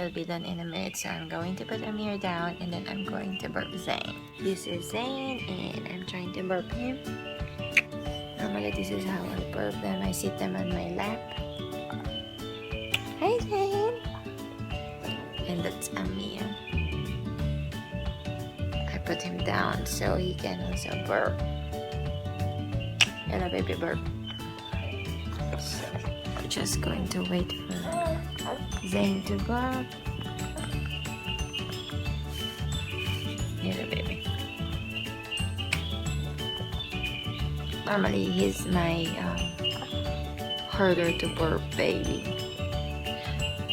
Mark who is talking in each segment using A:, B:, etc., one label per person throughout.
A: he'll be done in a minute. So I'm going to put Amir down and then I'm going to burp Zane. This is Zane and I'm trying to burp him. Normally this is how I burp them. I sit them on my lap. Hi Zane! And that's Amir. I put him down so he can also burp. Hello baby, burp. So we're just going to wait for Zane to burp. Hello baby. Normally he's my harder to burp baby.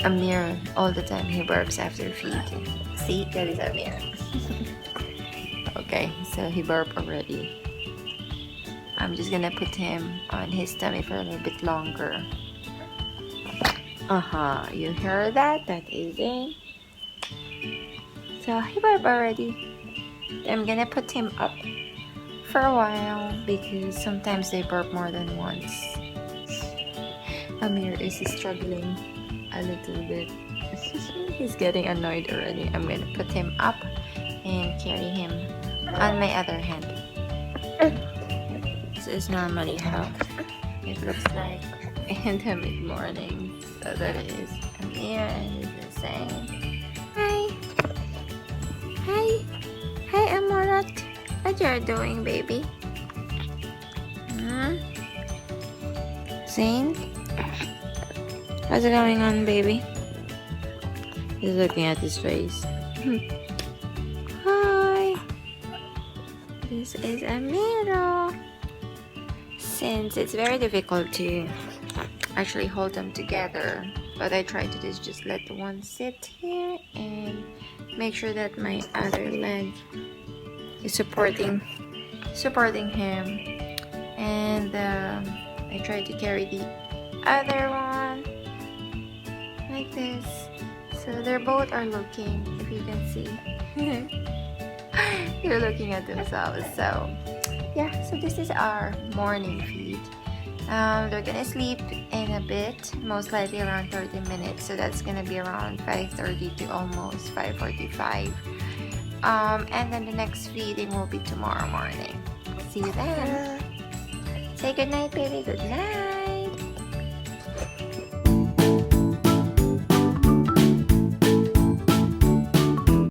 A: Amir, all the time he burps after feeding. See, that is Amir. Okay, so he burped already. I'm just gonna put him on his tummy for a little bit longer. You heard that? That is it. So he burped already. I'm gonna put him up for a while because sometimes they burp more than once. Amir is struggling a little bit. He's getting annoyed already. I'm gonna put him up and carry him on my other hand. This is normally how it looks like in the mid-morning. So that is Amir and this is Zane. Hi! Hi! Hi Amorat! What you're doing, baby? Zane? What's going on, baby? He's looking at his face. Hi! This is Amiro. Since it's very difficult to actually hold them together, what I try to do is just let one sit here and make sure that my other leg is supporting him, and I try to carry the other one like this. So they're both are looking, if you can see. They're looking at themselves. So yeah, so this is our morning feed. They're gonna sleep in a bit, most likely around 30 minutes. So that's gonna be around 5:30 to almost 5:45. And then the next feeding will be tomorrow morning. See you then. Say good night, baby. Good night.